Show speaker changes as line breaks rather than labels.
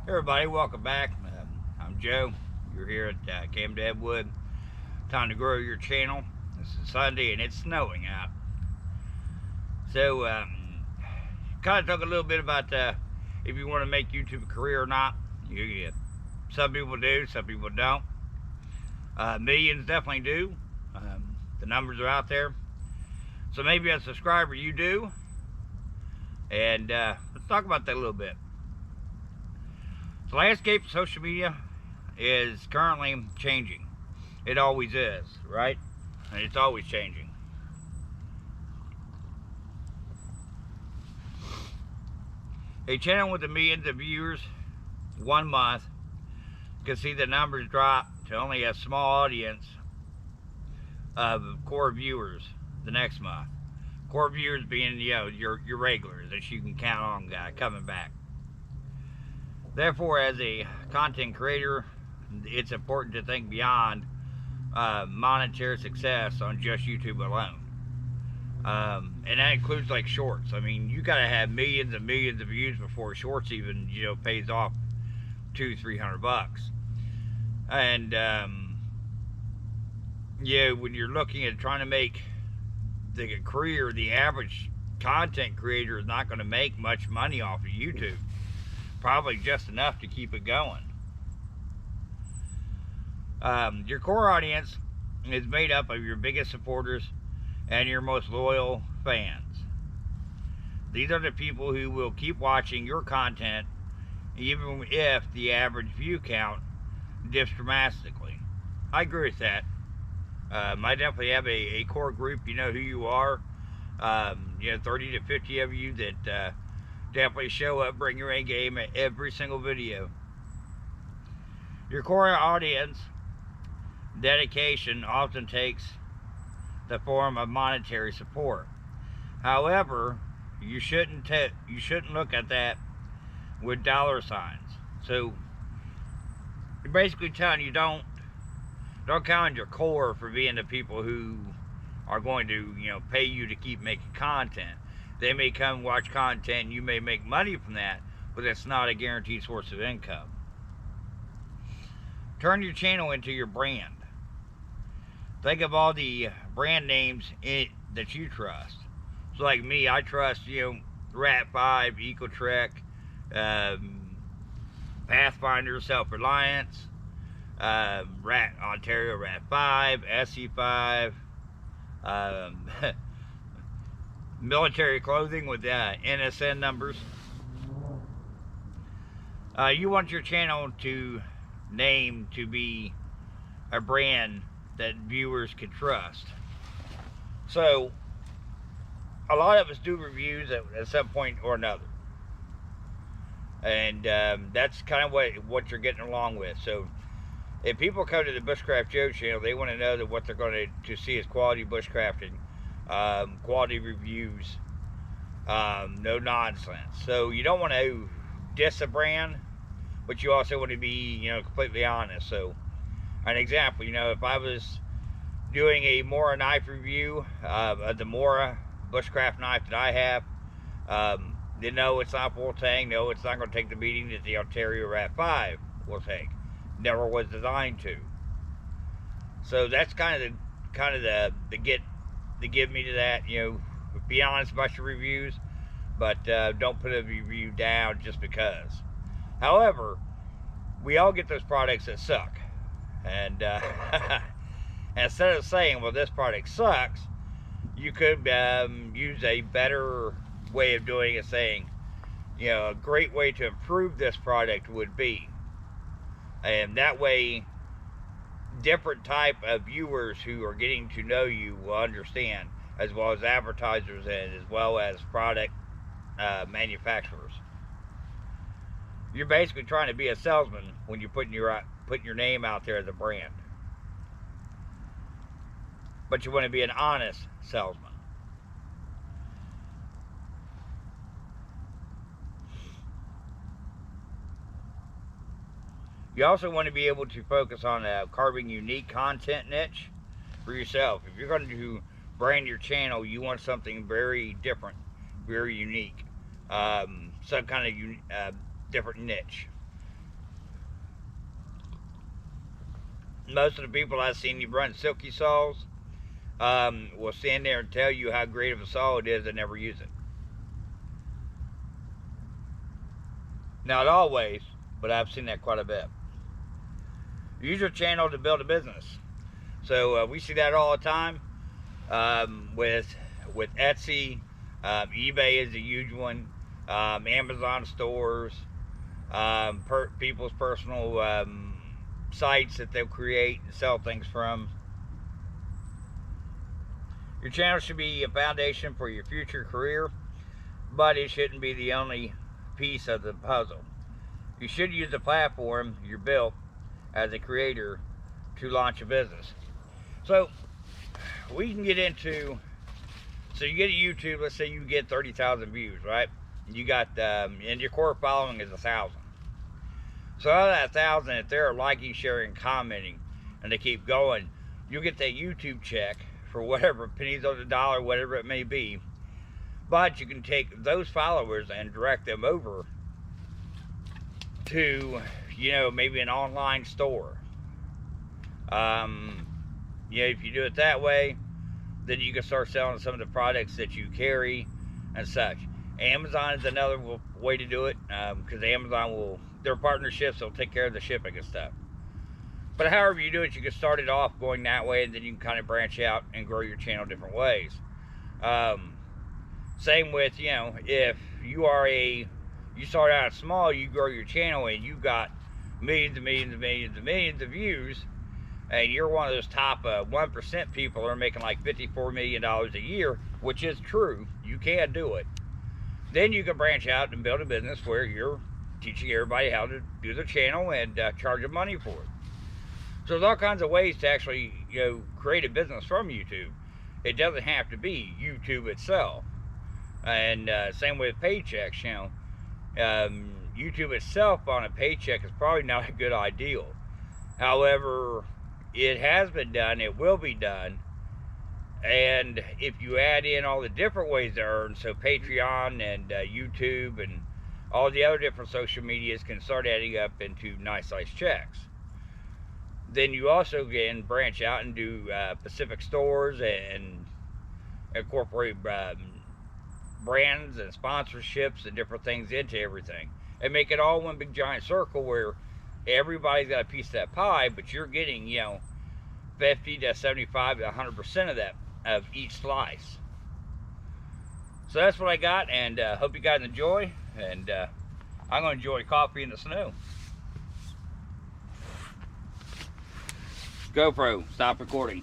Hey everybody, welcome back. I'm Joe. You're here at Camp Deadwood. Time to grow your channel. This is Sunday and it's snowing out. So, kind of talk a little bit about if you want to make YouTube a career or not. Some people do, some people don't. Millions definitely do. The numbers are out there. So maybe as a subscriber you do. And let's talk about that a little bit. The landscape of social media is currently changing. It always is, right? And it's always changing. A channel with millions of viewers 1 month can see the numbers drop to only a small audience of core viewers the next month. Core viewers being, your regulars that you can count on coming back. Therefore, as a content creator, it's important to think beyond monetary success on just YouTube alone. And that includes like shorts. I mean, you gotta have millions and millions of views before shorts even, pays off $200-300. And when you're looking at trying to make the career, the average content creator is not going to make much money off of YouTube. Probably just enough to keep it going. Your core audience is made up of your biggest supporters and your most loyal fans. These are the people who will keep watching your content even if the average view count dips dramatically. I agree with that. I definitely have a core group. You know who you are. 30 to 50 of you that definitely show up, bring your A game at every single video. Your core audience dedication often takes the form of monetary support. However, you shouldn't look at that with dollar signs. So you're basically telling you don't count on your core for being the people who are going to pay you to keep making content. They may come watch content and you may make money from that, but it's not a guaranteed source of income. Turn your channel into your brand. Think of all the brand names that you trust. So like me, I trust Rat 5, EcoTrek, Pathfinder, Self-Reliance, Ontario Rat 5, SE5, military clothing with NSN numbers. You want your channel to be a brand that viewers can trust. So a lot of us do reviews at some point or another, and that's kind of what you're getting along with. So if people come to the Bushcraft Joe channel, they want to know that what they're going to see is quality bushcrafting, quality reviews, no nonsense. So you don't want to diss a brand, but you also want to be, completely honest. So an example, if I was doing a Mora knife review of the Mora bushcraft knife that I have, no, it's not full tang. No, it's not going to take the beating that the Ontario Rat 5 will take. Never was designed to. So that's kind of the give me to that. Be honest about your reviews, but don't put a review down just because. However, we all get those products that suck, and instead of saying, well, this product sucks, you could use a better way of doing it, saying, a great way to improve this product would be. And that way, different type of viewers who are getting to know you will understand, as well as advertisers and as well as product manufacturers. You're basically trying to be a salesman when you're putting your name out there as a brand. But you want to be an honest salesman. You also want to be able to focus on carving unique content niche for yourself. If you're going to brand your channel, you want something very different, very unique, some kind of different niche. most of the people I've seen you run silky saws will stand there and tell you how great of a saw it is and never use it. Not always, but I've seen that quite a bit. Use your channel to build a business. So we see that all the time with Etsy. eBay is a huge one. Amazon stores, people's personal sites that they'll create and sell things from. Your channel should be a foundation for your future career, but it shouldn't be the only piece of the puzzle. You should use the platform you're built as a creator to launch a business. So we can get into, so you get a YouTube, let's say you get 30,000 views, right? You got, and your core following is 1,000. So out of that 1,000, if they're liking, sharing, commenting, and they keep going, you'll get that YouTube check for whatever, pennies on the dollar, whatever it may be. But you can take those followers and direct them over to, you know, maybe an online store. Yeah, if you do it that way, then you can start selling some of the products that you carry and such. Amazon is another way to do it, because Amazon will, their partnerships will take care of the shipping and stuff. But however you do it, you can start it off going that way, and then you can kind of branch out and grow your channel different ways. Same with, you know, if you are you start out small, you grow your channel, and you got millions and millions and millions and millions of views, and you're one of those top 1% people who are making like $54 million a year, which is true, you can do it. Then you can branch out and build a business where you're teaching everybody how to do their channel and charge them money for it. So there's all kinds of ways to actually, you know, create a business from YouTube. It doesn't have to be YouTube itself. And same with paychecks, you know. YouTube itself on a paycheck is probably not a good idea. However, it has been done, it will be done. And if you add in all the different ways to earn, so Patreon and YouTube and all the other different social medias can start adding up into nice size checks. Then you also can branch out and do Pacific stores and incorporate brands and sponsorships and different things into everything, and make it all one big giant circle where everybody's got a piece of that pie, but you're getting, you know, 50 to 75 to 100% of that, of each slice. So that's what I got, and hope you guys enjoy, and I'm going to enjoy coffee in the snow. GoPro, stop recording.